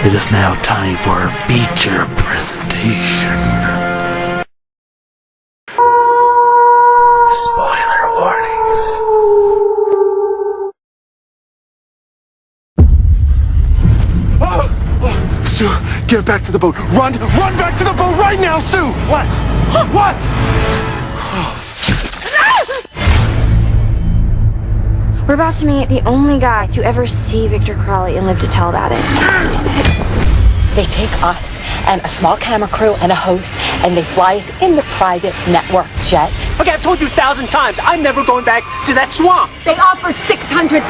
It is now time for a feature presentation. Spoiler warnings. Sue, get back to the boat. Run back to the boat right now, Sue! What? What? We're about to meet the only guy to ever see Victor Crowley and live to tell about it. They take us and a small camera crew and a host, and they fly us in the private network jet. Okay, I've told you 1,000 times, I'm never going back to that swamp. They offered $600,000.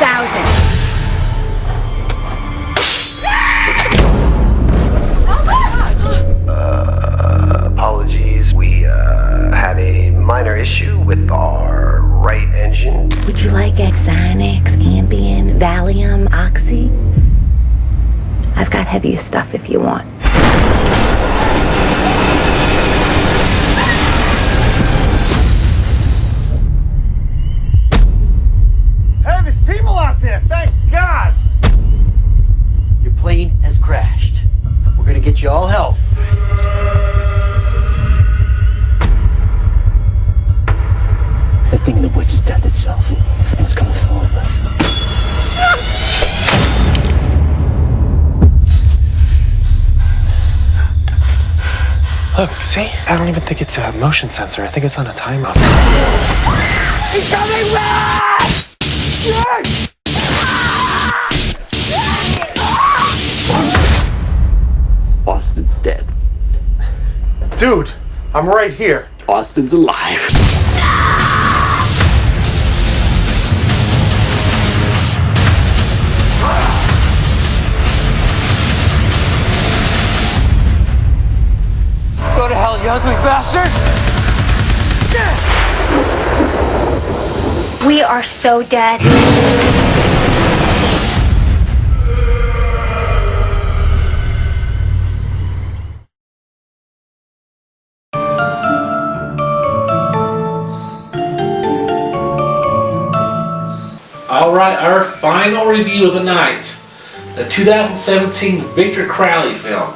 Apologies, we had a minor issue with our right engine. Would you like Xanax, Ambien, Valium, Oxy? I've got heavier stuff if you want. Hey, there's people out there, thank God! Your plane has crashed. We're gonna get you all help. That thing in the woods is death itself, and it's coming for all of us. Look, see? I don't even think it's a motion sensor. I think it's on a timer. He's coming back! Yes! Austin's dead. Dude, I'm right here. Austin's alive. Go to hell, you ugly bastard! We are so dead. Alright, our final review of the night. The 2017 Victor Crowley film.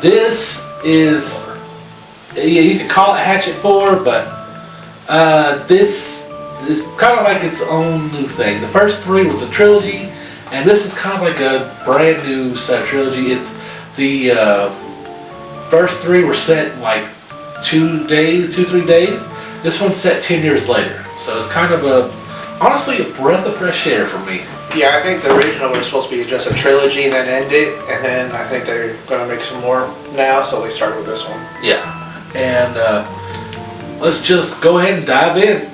This is, you could call it Hatchet 4, but this is kind of like its own new thing. The first three was a trilogy, and this is kind of like a brand new trilogy. It's the first three were set in like 3 days. This one's set 10 years later. So it's kind of honestly a breath of fresh air for me. Yeah, I think the original was supposed to be just a trilogy and then end it, and then I think they're going to make some more now, so they started with this one. Yeah, and let's just go ahead and dive in.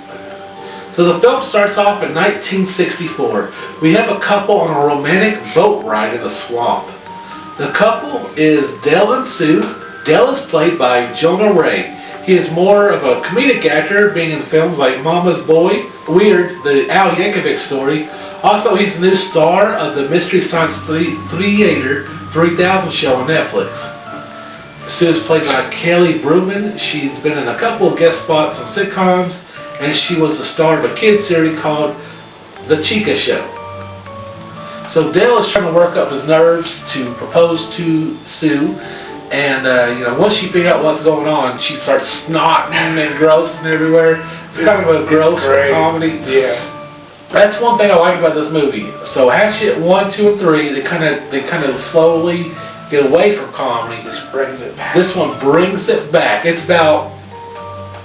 So the film starts off in 1964. We have a couple on a romantic boat ride in the swamp. The couple is Dell and Sue. Dell is played by Jonah Ray. He is more of a comedic actor, being in films like Mama's Boy, Weird, the Al Yankovic story. Also, he's the new star of the Mystery Science Theater 3000 show on Netflix. Sue is played by Kelly Bruman. She's been in a couple of guest spots on sitcoms, and she was the star of a kids series called The Chica Show. So Dale is trying to work up his nerves to propose to Sue, and once she figures out what's going on, she starts snotting and grossing everywhere. It's kind of a gross comedy. Yeah. That's one thing I like about this movie. So Hatchet 1, 2, and 3, they kind of slowly get away from comedy. This brings it back. This one brings it back. It's about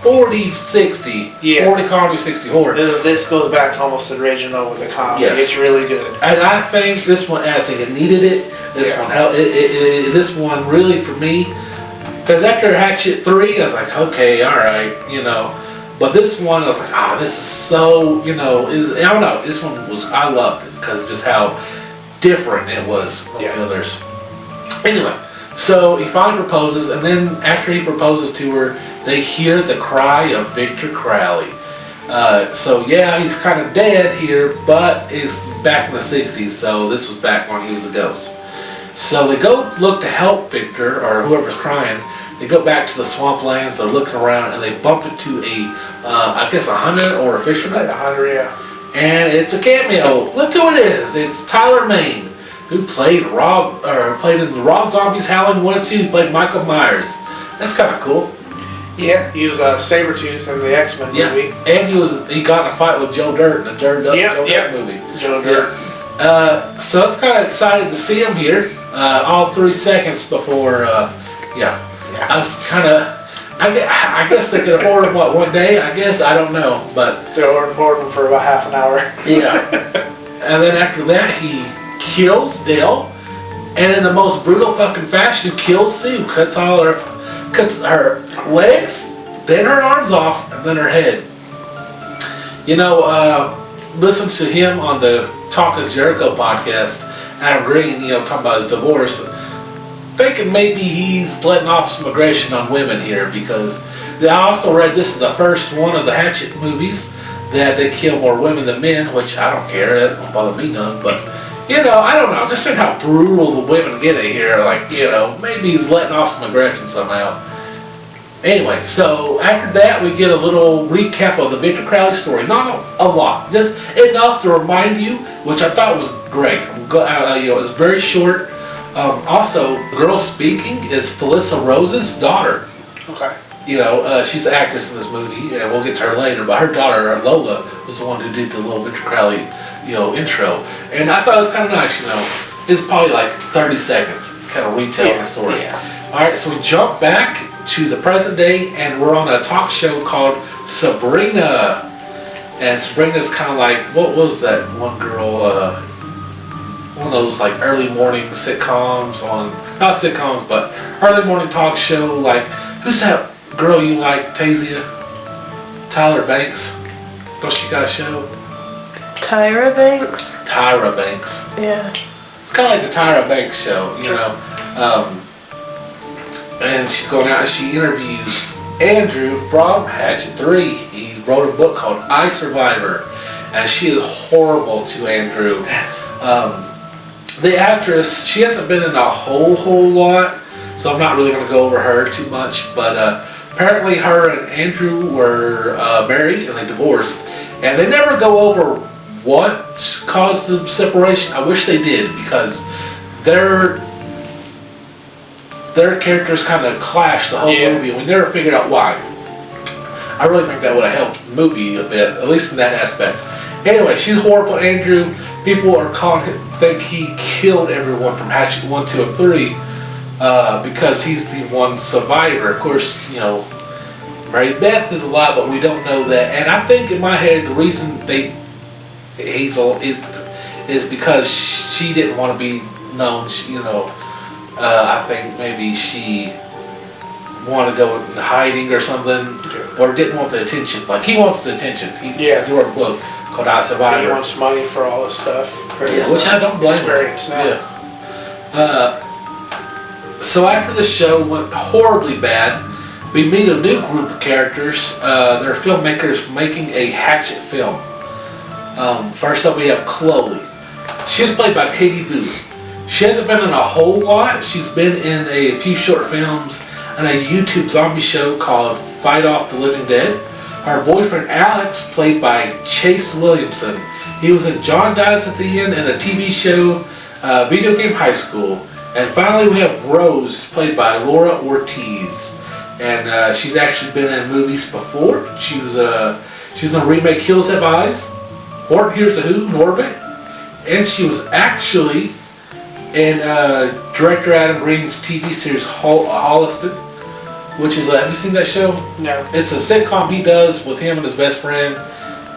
40-60. Yeah. 40 comedy, 60 horror. This goes back to almost the original with the comedy. Yes. It's really good. And I think this one, I think it needed it. This one helped. This one really, for me, because after Hatchet 3, I was like, okay, all right, But this one, I was like, this is so, I don't know. This one I loved it because just how different it was from the others. Anyway, so he finally proposes, and then after he proposes to her, they hear the cry of Victor Crowley. So yeah, he's kind of dead here, but it's back in the 60s, so this was back when he was a ghost. So they go look to help Victor or whoever's crying. They go back to the swamplands. They're looking around and they bump into I guess a hunter or a fisherman. Like a hunter, yeah. And it's a cameo. Look who it is. It's Tyler Mane, who played in the Rob Zombie's Howling 1 and 2. He played Michael Myers. That's kind of cool. Yeah, he was Sabretooth in the X-Men movie. And he got in a fight with Joe Dirt in the Joe Dirt movie. Joe Dirt. So it's kind of excited to see him here. All 3 seconds before, I was kind of, I guess they could afford him, one day, I guess, I don't know, but. They were him for about half an hour. Yeah. And then after that, he kills Dale, and in the most brutal fucking fashion, kills Sue, cuts her legs, then her arms off, and then her head. Listen to him on the Talk is Jericho podcast, Adam Green, talking about his divorce, thinking maybe he's letting off some aggression on women here, because I also read this is the first one of the Hatchet movies that they kill more women than men, which I don't care, that don't bother me none, but I don't know, just saying how brutal the women get in here, maybe he's letting off some aggression somehow. Anyway, so after that we get a little recap of the Victor Crowley story. Not a lot, just enough to remind you, which I thought was great. I'm glad, it's very short. Also, the girl speaking is Felissa Rose's daughter. Okay. She's an actress in this movie, and we'll get to her later, but her daughter, Lola, was the one who did the little Victor Crowley, intro. And I thought it was kind of nice, It's probably like 30 seconds, kind of retelling the story. Yeah. Alright, so we jump back to the present day, and we're on a talk show called Sabrina. And Sabrina's kind of like, what was that one girl, one of those like early morning sitcoms not sitcoms, but early morning talk show, like, who's that girl you like, Tasia? Tyra Banks? Don't she got a show? Tyra Banks? Tyra Banks. Yeah. It's kind of like the Tyra Banks show, and she's going out and she interviews Andrew from Hatchet 3. He wrote a book called I Survivor, and she is horrible to Andrew. The actress, she hasn't been in a whole lot, so I'm not really going to go over her too much, but apparently her and Andrew were married and they divorced, and they never go over what caused the separation. I wish they did, because their characters kind of clashed the whole movie, and we never figured out why. I really think that would have helped the movie a bit, at least in that aspect. Anyway, she's horrible, Andrew. People are think he killed everyone from Hatchet 1, 2, and 3 because he's the one survivor. Of course, Mary Beth is alive, but we don't know that. And I think in my head, the reason is because she didn't want to be known. I think maybe she wanted to go in hiding or something, or didn't want the attention. Like, he wants the attention. He wrote a book called I Survivor. He wants money for all this stuff. Which I don't blame him. So after the show went horribly bad, we meet a new group of characters. They're filmmakers making a Hatchet film. First up we have Crowley. She's played by Katie Booth. She hasn't been in a whole lot. She's been in a few short films and a YouTube zombie show called Fight Off the Living Dead. Her boyfriend Alex, played by Chase Williamson. He was in John Dies at the End and the TV show Video Game High School. And finally we have Rose, played by Laura Ortiz. And she's actually been in movies before. She was in a remake Hills Have Eyes, Horton Hears a Who, Norbit. And she was actually in director Adam Green's TV series Holliston, which is, have you seen that show? No. It's a sitcom he does with him and his best friend,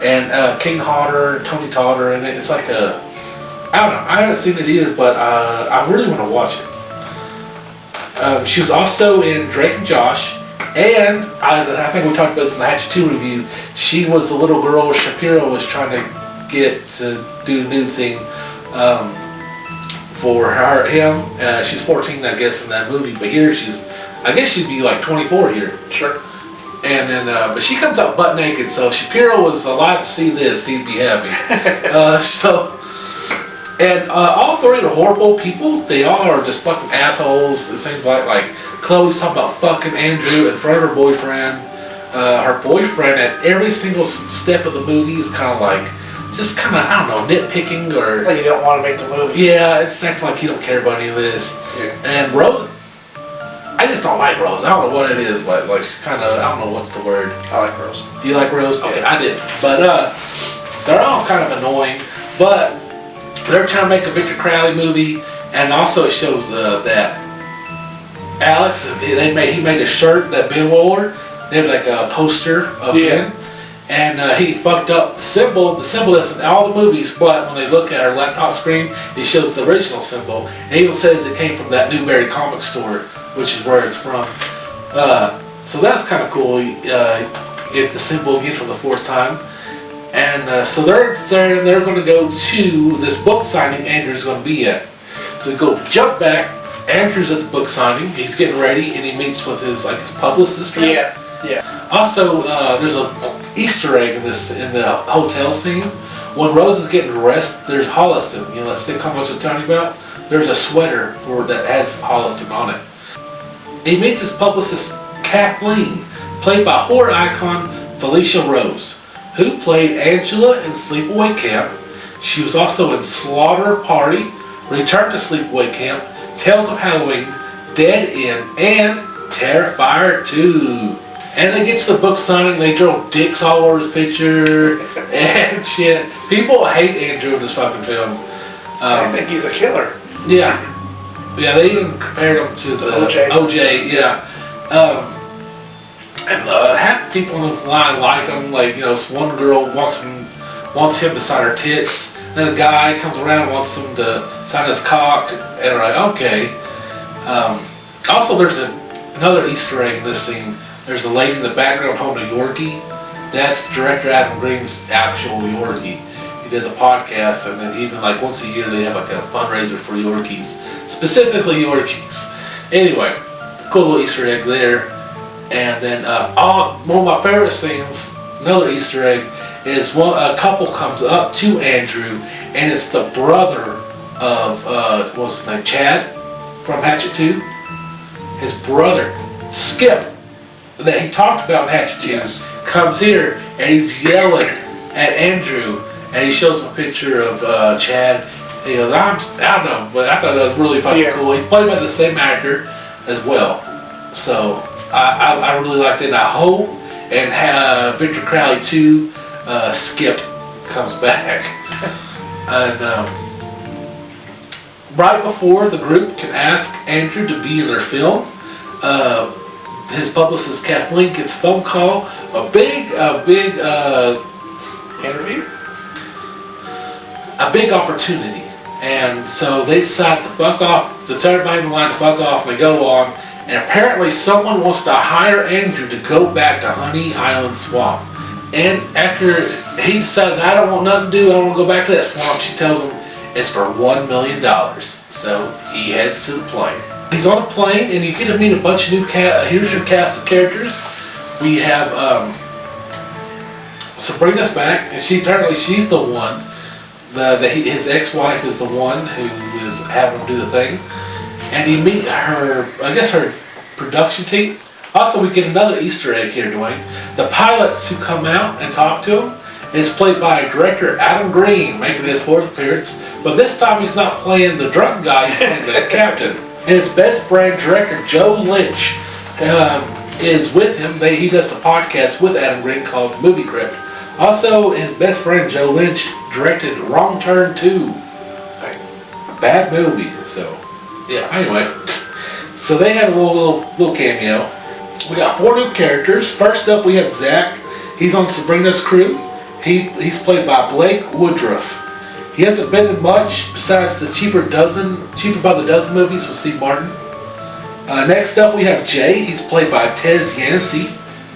and Kane Hodder, Tony Todd, and it's like a, I don't know, I haven't seen it either, but I really want to watch it. She was also in Drake and Josh, and I think we talked about this in the Hatchet 2 review, she was the little girl Shapiro was trying to get to do the news thing for him. She's 14, I guess, in that movie, but here I guess she'd be like 24 here. Sure. And then, but she comes out butt naked, so Shapiro was alive to see this, he'd be happy. And all three are horrible people. They all are just fucking assholes. It seems like Chloe's talking about fucking Andrew in front of her boyfriend. Her boyfriend at every single step of the movie is kind of like, just kind of, I don't know, nitpicking or... Like you don't want to make the movie. Yeah, it's acting like you don't care about any of this. Yeah. And Rose, I just don't like Rose. I don't know what it is, but like she's kind of, I don't know what's the word. I like Rose. You like Rose? Okay, Yeah. I did. But they're all kind of annoying. But they're trying to make a Victor Crowley movie, and also it shows that Alex, he made a shirt that Ben wore. They have like a poster of Ben, and he fucked up the symbol that's in all the movies, but when they look at our laptop screen, it shows the original symbol. And it even says it came from that Newberry comic store, which is where it's from. So that's kind of cool. You get the symbol again for the fourth time. And so they're going to go to this book signing Andrew's going to be at. So we go jump back. Andrew's at the book signing. He's getting ready, and he meets with his publicist. Right? Yeah. Yeah. Also, there's a Easter egg in the hotel scene. When Rose is getting dressed, there's Holliston. You know that sitcom I was just telling you about. There's a sweater that has Holliston on it. He meets his publicist Kathleen, played by horror icon Felicia Rose, who played Angela in Sleepaway Camp. She was also in Slaughter Party, Return to Sleepaway Camp, Tales of Halloween, Dead End, and Terrifier 2. And they get to the book signing, they draw dicks all over his picture and shit. People hate Andrew in this fucking film. I think he's a killer. Yeah. Yeah, they even compared him to the OJ, yeah. And half the people on the line like him. Like, you know, one girl wants him to sign her tits. Then a guy comes around and wants him to sign his cock. And they're like, okay. Also, there's another Easter egg in this scene. There's a lady in the background holding a Yorkie. That's director Adam Green's actual Yorkie. He does a podcast, and then even like once a year they have like a fundraiser for Yorkies. Specifically Yorkies. Anyway, cool little Easter egg there. And then one of my favorite scenes, another Easter egg, is a couple comes up to Andrew, and it's the brother of, what's his name, Chad from Hatchet 2. His brother, Skip, that he talked about in Hatchet 2, comes here, and he's yelling at Andrew, and he shows him a picture of Chad. And he goes, I don't know, but I thought that was really fucking cool. He's played by the same actor as well. So I really liked it. I hope and Victor Crowley 2, Skip comes back. And right before the group can ask Andrew to be in their film, his publicist Kathleen gets a phone call, a big interview, a big opportunity, and so they decide to fuck off, to tell everybody in the line to fuck off, and they go on. And apparently someone wants to hire Andrew to go back to Honey Island Swamp. And after he decides, I don't want nothing to do, I don't want to go back to that swamp, she tells him it's for $1 million. So he heads to the plane. He's on a plane, and you get to meet a bunch of new here's your cast of characters. We have Sabrina's back, and she's the one. His ex-wife is the one who is having him do the thing. And you meet her production team. Also, we get another Easter egg here, Dwayne. The pilots who come out and talk to him is played by director Adam Green, making his fourth appearance. But this time he's not playing the drunk guy, he's playing the captain. And his best friend, director Joe Lynch, is with him. He does a podcast with Adam Green called Movie Crypt. Also, his best friend Joe Lynch directed Wrong Turn 2. A bad movie, so... Yeah, anyway, so they had a little cameo. We got 4 new characters. First up, we have Zach. He's on Sabrina's crew. He's played by Blake Woodruff. He hasn't been in much besides the Cheaper by the Dozen movies with Steve Martin. Next up, we have Jay. He's played by Tez Yancey.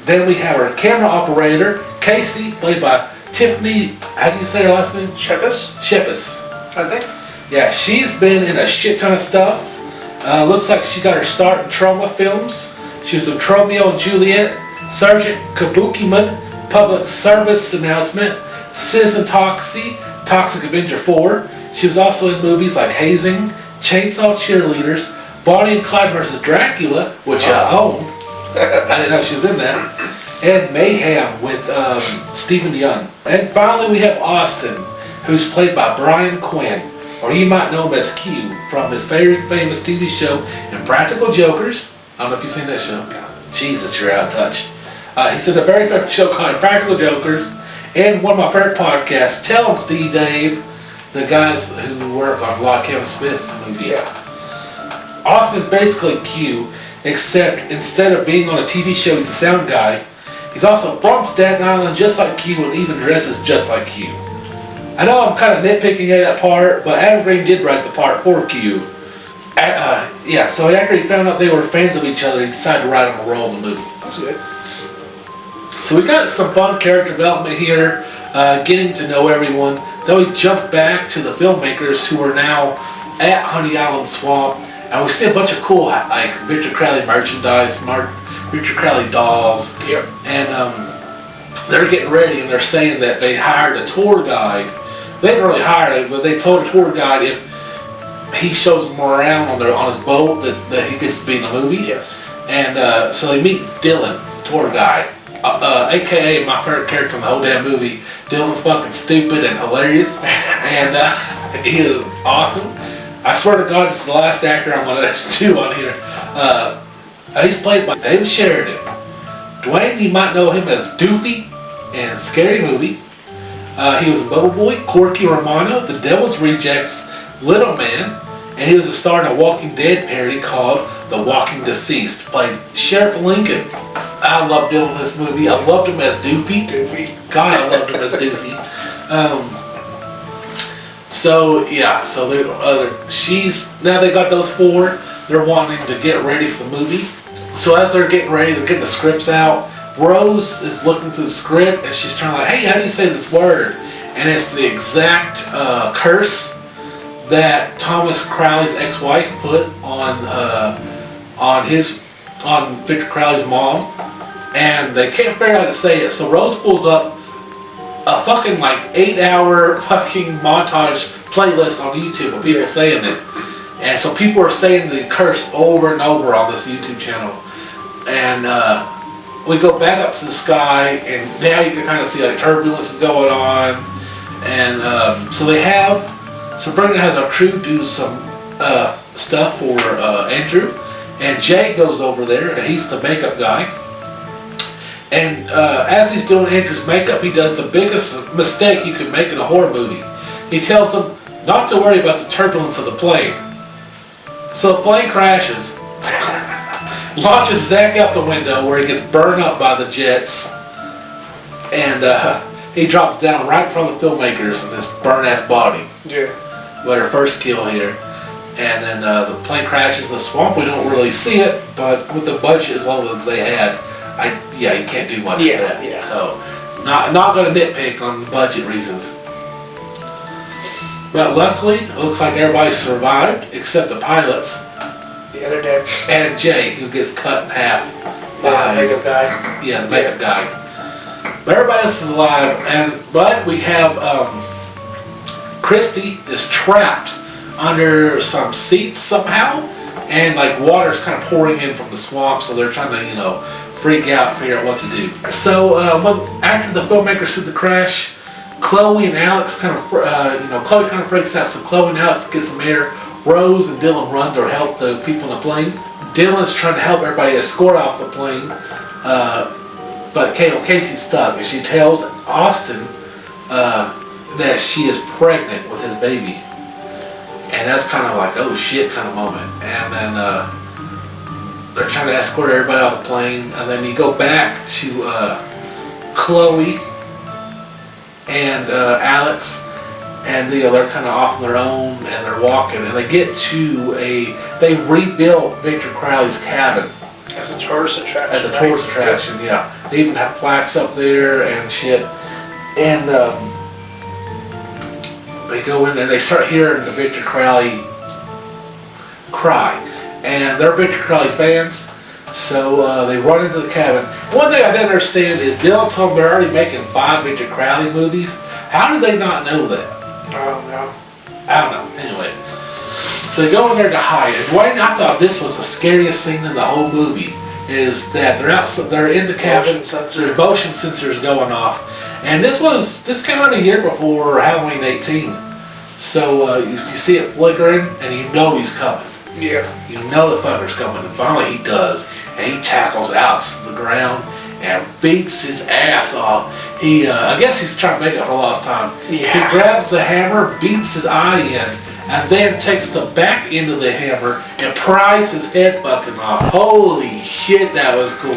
Then we have our camera operator, Casey, played by Tiffany, how do you say her last name? Shepis, I think. Yeah, she's been in a shit ton of stuff. Looks like she got her start in trauma films. She was in Romeo and Juliet, Sergeant Kabukiman, Public Service Announcement, Citizen Toxic Avenger 4, She was also in movies like Hazing, Chainsaw Cheerleaders, Bonnie and Clyde vs. Dracula, which I own. I didn't know she was in that. And Mayhem with Stephen Young. And finally we have Austin, who's played by Brian Quinn, or you might know him as Q from his very famous TV show Impractical Jokers. I don't know if you've seen that show. Jesus, you're out of touch. He's in a very famous show called Impractical Jokers, and one of my favorite podcasts, Tell 'em Steve Dave, the guys who work on a lot of Kevin Smith movies. Austin's basically Q, except instead of being on a TV show, he's a sound guy. He's also from Staten Island, just like Q, and even dresses just like Q. I know I'm kind of nitpicking at that part, but Adam Green did write the part for Q. So after he found out they were fans of each other, he decided to write him a role in the movie. That's good. So we got some fun character development here, getting to know everyone. Then we jump back to the filmmakers who are now at Honey Island Swamp, and we see a bunch of cool like Victor Crowley merchandise, Victor Crowley dolls, and they're getting ready, and they're saying that they hired a tour guide. They didn't really hire him, but they told a tour guide if he shows them around on his boat that he gets to be in the movie. Yes. And so they meet Dylan, tour guide, aka my favorite character in the whole damn movie. Dylan's fucking stupid and hilarious, and he is awesome. I swear to God, this is the last actor I'm gonna do on here. He's played by David Sheridan. Dwayne, you might know him as Doofy in Scary Movie. He was a Bubble Boy, Corky Romano, The Devil's Rejects, Little Man, and he was a star in a Walking Dead parody called The Walking Deceased. Played Sheriff Lincoln. I loved him in this movie. I loved him as Doofy. God, I loved him as Doofy. So now they got those four. They're wanting to get ready for the movie. So as they're getting ready, they're getting the scripts out. Rose is looking through the script and she's trying to hey, how do you say this word? And it's the exact curse that Thomas Crowley's ex-wife put on Victor Crowley's mom, and they can't figure out how to say it. So Rose pulls up a fucking 8-hour fucking montage playlist on YouTube of people saying it, and so people are saying the curse over and over on this YouTube channel, and we go back up to the sky, and now you can kind of see turbulence is going on, and Sabrina has our crew do some stuff for Andrew, and Jay goes over there, and he's the makeup guy. And as he's doing Andrew's makeup, he does the biggest mistake you could make in a horror movie. He tells them not to worry about the turbulence of the plane. So the plane crashes, launches Zach out the window where he gets burned up by the jets, and he drops down right in front of the filmmakers in this burnt-ass body. Yeah. With her first kill here. And then the plane crashes in the swamp. We don't really see it, but with the budget as long as they had, you can't do much with that. Yeah. So, not going to nitpick on budget reasons. But luckily, it looks like everybody survived except the pilots. Yeah, they're dead. And Jay, who gets cut in half. The makeup guy. Yeah, the makeup guy. But everybody else is alive, but we have Christy is trapped under some seats somehow, and water's kind of pouring in from the swamp, so they're trying to freak out and figure out what to do. So after the filmmakers see the crash, Chloe and Alex Chloe kind of freaks out, so Chloe and Alex get some air. Rose and Dylan run to help the people in the plane. Dylan's trying to help everybody escort off the plane, but Casey's stuck, and she tells Austin that she is pregnant with his baby. And that's kind of oh shit kind of moment. And then they're trying to escort everybody off the plane, and then you go back to Chloe and Alex, and they're kind of off on their own, and they're walking, and they get to they rebuilt Victor Crowley's cabin. As a tourist attraction. As a tourist attraction, yeah. They even have plaques up there and shit. And they go in there and they start hearing the Victor Crowley cry. And they're Victor Crowley fans, so they run into the cabin. One thing I didn't understand is Dylan told them they're already making 5 Victor Crowley movies. How do they not know that? I don't know. I don't know. Anyway, so they go in there to hide. And Dwayne, I thought this was the scariest scene in the whole movie. Is that they're in the cabin. There's motion sensors going off, and this came out a year before Halloween 18. So you see it flickering, and you know he's coming. Yeah. You know the fucker's coming, and finally he does, and he tackles Alex to the ground and beats his ass off. I guess he's trying to make up for lost time. Yeah. He grabs the hammer, beats his eye in, and then takes the back end of the hammer and pries his head fucking off. Holy shit, that was cool.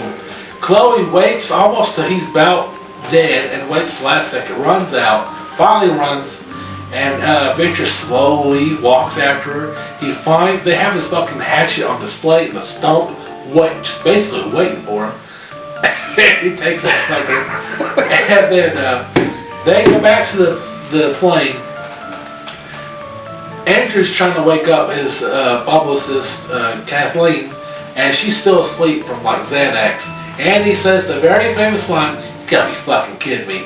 Chloe waits almost till he's about dead and waits the last second, runs out, finally runs, and Victor slowly walks after her. They have his fucking hatchet on display in the stump, basically waiting for him. And he takes that fucker. And then they go back to the plane. Andrew's trying to wake up his publicist, Kathleen, and she's still asleep from like Xanax. And he says the very famous line, "You gotta be fucking kidding me."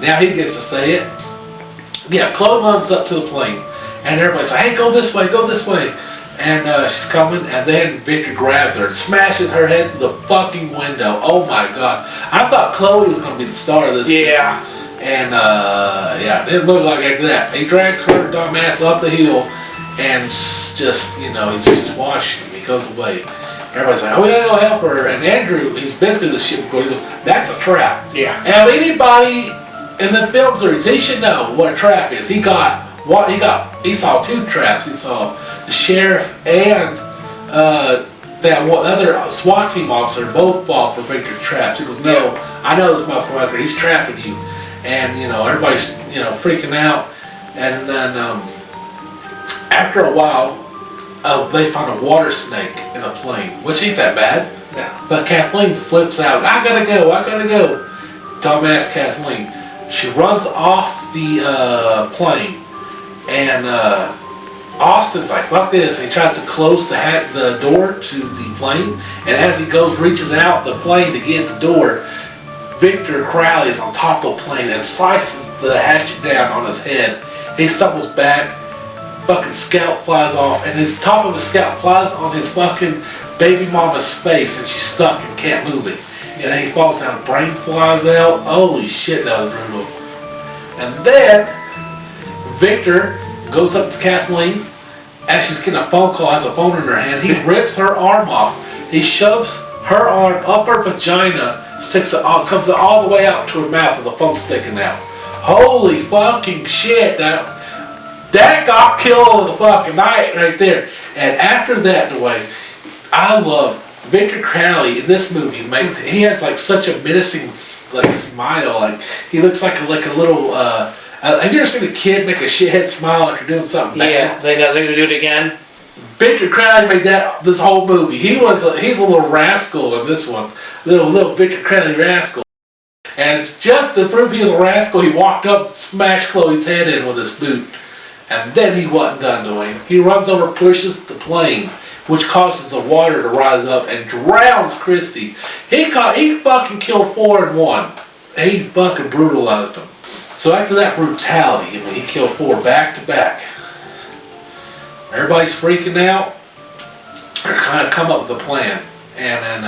Now he gets to say it. Yeah, Chloe runs up to the plane, and everybody's like, "Hey, go this way, go this way." And she's coming, and then Victor grabs her and smashes her head through the fucking window. Oh my god. I thought Chloe was gonna be the star of this film. And it didn't look like after that. He drags her dumb ass up the hill and he's just watching him. He goes away. Everybody's like, "Oh, we gotta go help her." And Andrew, he's been through this shit before, he goes, "That's a trap." Yeah. And anybody in the film series, he should know what a trap is. He saw two traps. He saw the sheriff and that other SWAT team officer both fall for Victor's traps. He goes, "No, I know this motherfucker. He's trapping you." And everybody's freaking out, and then after a while, they find a water snake in the plane, which ain't that bad. No. But Kathleen flips out. I gotta go. Dumbass Kathleen. She runs off the plane, and Austin's like, "Fuck this!" And he tries to close the door to the plane, and as he reaches out the plane to get the door, Victor Crowley is on top of the plane and slices the hatchet down on his head. He stumbles back, fucking scalp flies off, and his top of his scalp flies on his fucking baby mama's face, and she's stuck and can't move it. And then he falls down, brain flies out. Holy shit, that was brutal. And then Victor goes up to Kathleen as she's getting a phone call, has a phone in her hand. He rips her arm off. He shoves her arm up her vagina, comes all the way out to her mouth with the phone sticking out. Holy fucking shit, that got killed of the fucking night right there. And after that, the way I love Victor Crowley in this movie, he has like such a menacing like smile. Like he looks like a little. Have you ever seen a kid make a shithead smile after doing something bad? Yeah, they're gonna do it again. Victor Crowley made this whole movie. He's a little rascal in this one, little Victor Crowley rascal. And it's just to prove he was a rascal, he walked up, smashed Chloe's head in with his boot, and then he wasn't done doing. He runs over, pushes the plane, which causes the water to rise up and drowns Christy. He fucking killed 4 in 1. He fucking brutalized them. So after that brutality, he killed 4 back to back. Everybody's freaking out. They're kind of come up with a plan, and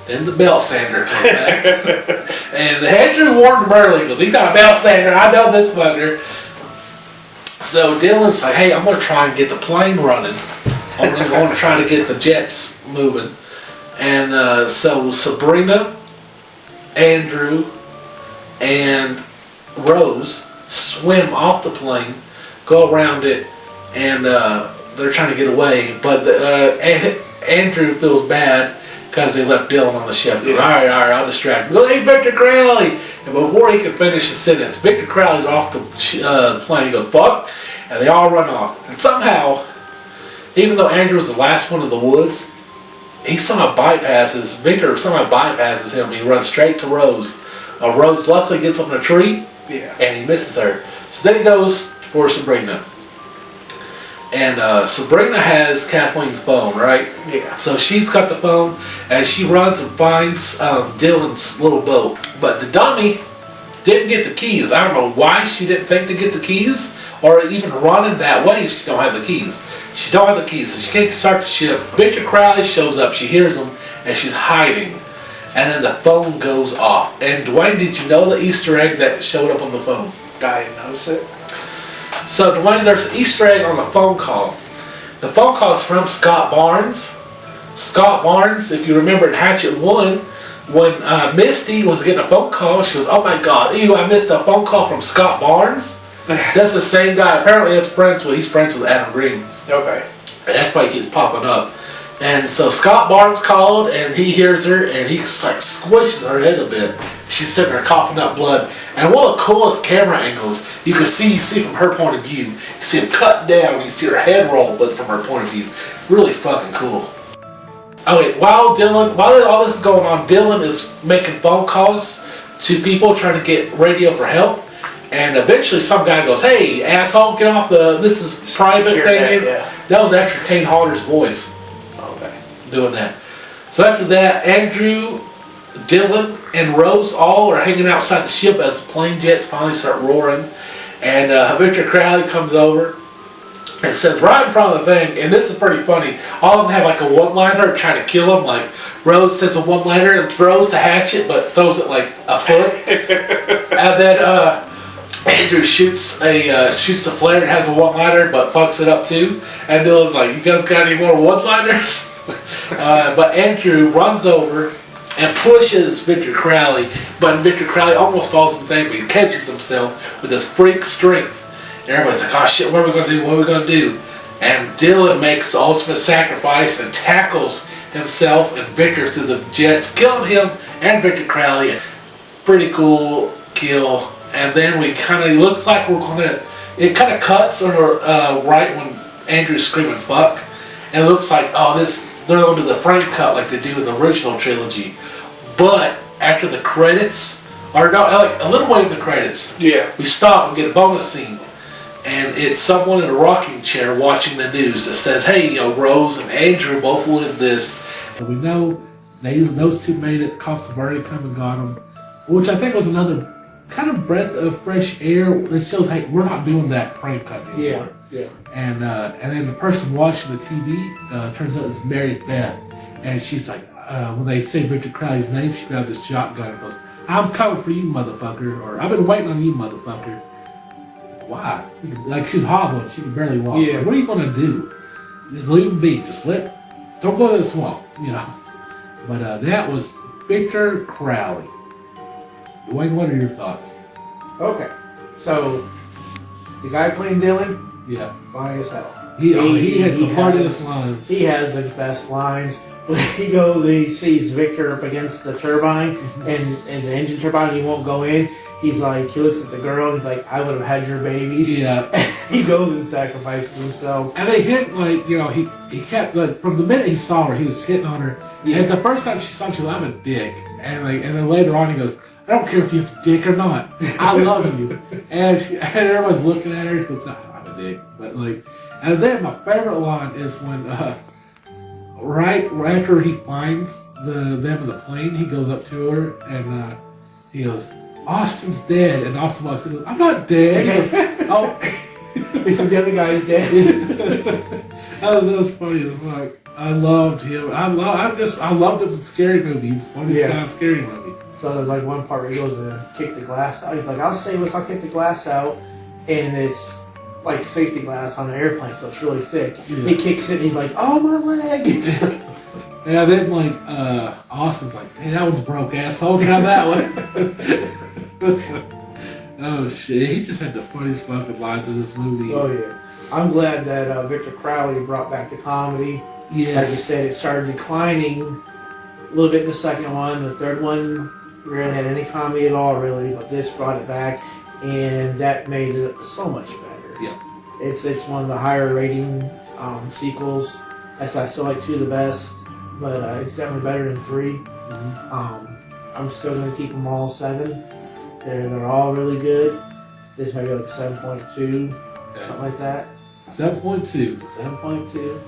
then the belt sander comes back. And Andrew warned him early because he's got a belt sander. I know this fucker. So Dylan's like, "Hey, I'm gonna try and get the plane running. I'm gonna try to get the jets moving." And so Sabrina, Andrew, and Rose swim off the plane, go around it, and they're trying to get away. But Andrew feels bad because they left Dylan on the ship. He goes, all right, I'll distract him. He goes, "Hey, Victor Crowley!" And before he can finish his sentence, Victor Crowley's off the plane. He goes, "Fuck!" And they all run off. And somehow, even though Andrew was the last one in the woods, Victor somehow bypasses him. He runs straight to Rose. Rose luckily gets up in a tree, and he misses her. So then he goes for Sabrina. And Sabrina has Kathleen's phone, right? Yeah. So she's got the phone, and she runs and finds Dylan's little boat. But the dummy didn't get the keys. I don't know why she didn't think to get the keys, or even running that way if she don't have the keys. She don't have the keys, so she can't start the ship. Victor Crowley shows up, she hears him, and she's hiding. And then the phone goes off. And Dwayne, did you know the Easter egg that showed up on the phone? I didn't notice it. So Dwayne, there's an Easter egg on the phone call. The phone call is from Scott Barnes. Scott Barnes, if you remember in Hatchet 1, when Misty was getting a phone call, she was, oh my god, ew, I missed a phone call from Scott Barnes. That's the same guy. Apparently he's friends with Adam Green. Okay. And that's why he keeps popping up. And so Scott Barnes called, and he hears her, and he like squishes her head a bit. She's sitting there coughing up blood. And one of the coolest camera angles you see from her point of view. You see him cut down, you see her head roll, but from her point of view. Really fucking cool. Okay, while all this is going on, Dylan is making phone calls to people trying to get radio for help. And eventually some guy goes, hey, asshole, get off this is private thing. That was actually Kane Hodder's voice. Okay. Doing that. So after that, Andrew, Dylan, and Rose all are hanging outside the ship as the plane jets finally start roaring. And Victor Crowley comes over and says right in front of the thing, and this is pretty funny, all of them have like a one-liner trying to kill him. Like Rose says a one-liner and throws the hatchet, but throws it like a foot. And then Andrew shoots the flare and has a one-liner, but fucks it up too. And Dylan's like, you guys got any more one-liners? But Andrew runs over and pushes Victor Crowley, but Victor Crowley almost falls in the thing, but he catches himself with his freak strength. And everybody's like, oh shit, what are we going to do? What are we going to do? And Dylan makes the ultimate sacrifice and tackles himself and Victor through the jets, killing him and Victor Crowley. Pretty cool kill. And then looks like it kind of cuts right when Andrew's screaming fuck. And it looks like, they're going to do the frame cut like they do in the original trilogy. But after the credits, or no, like a little way in the credits, we stop and get a bonus scene. And it's someone in a rocking chair watching the news that says, hey, Rose and Andrew both lived this. And we know those two made it. The cops have already come and got them. Which I think was another kind of breath of fresh air that shows, hey, we're not doing that frame cut anymore. Yeah. And then the person watching the TV turns out it's Mary Beth. And she's like, when they say Victor Crowley's name, she grabs a shotgun and goes, I'm coming for you, motherfucker. Or I've been waiting on you, motherfucker. Why? Like, she's hobbling. She can barely walk. Yeah. Like, what are you going to do? Just leave him be. Don't go to the swamp, But that was Victor Crowley. Dwayne, what are your thoughts? Okay. So, the guy playing Dylan, funny as hell. He had the funniest lines. He has the best lines. When he goes and he sees Victor up against the turbine and the engine turbine, he won't go in. He's like, he looks at the girl and he's like, I would have had your babies. Yeah. He goes and sacrifices himself. And they hit, he kept, from the minute he saw her, he was hitting on her. Yeah. And the first time she saw him, she was like, I'm a dick. And then later on he goes, I don't care if you're a dick or not. I love you. and everyone's looking at her. She goes, no, I'm a dick. But and then my favorite line is when, right after he finds them in the plane, he goes up to her and he goes, Austin's dead. And Austin walks in and goes, I'm not dead. He goes, oh. He said the other guy's dead. that was funny as fuck. I loved him. I loved him in scary movies. Funniest guy in scary movie. So there's like one part where he goes to kick the glass out. He's like, I'll kick the glass out. And it's like safety glass on an airplane, so it's really thick. Yeah. He kicks it and he's like, oh, my leg. Yeah, then Austin's like, hey, that one's broke, asshole. Try that one. Oh shit, he just had the funniest fucking lines in this movie. Oh yeah. I'm glad that Victor Crowley brought back the comedy. Yes. Like you said, it started declining a little bit in the second one. The third one rarely had any comedy at all, really, but this brought it back, and that made it so much better. Yeah. It's one of the higher rating sequels. I still like 2 the best, but it's definitely better than 3. Mm-hmm. I'm still going to keep them all 7. They're all really good. This may be like 7.2, something like that. 7.2. 7.2.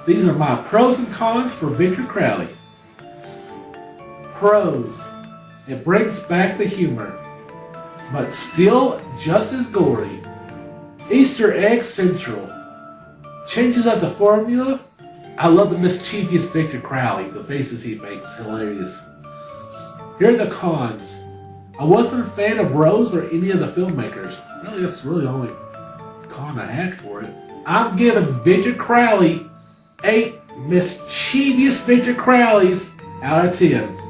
These are my pros and cons for Victor Crowley. Pros. It brings back the humor. but still just as gory. Easter Egg Central. Changes up the formula. I love the mischievous Victor Crowley. The faces he makes, hilarious. Here are the cons. I wasn't a fan of Rose or any of the filmmakers. Really, that's really the only con I had for it. I'm giving Victor Crowley 8 mischievous Victor Crowleys out of 10.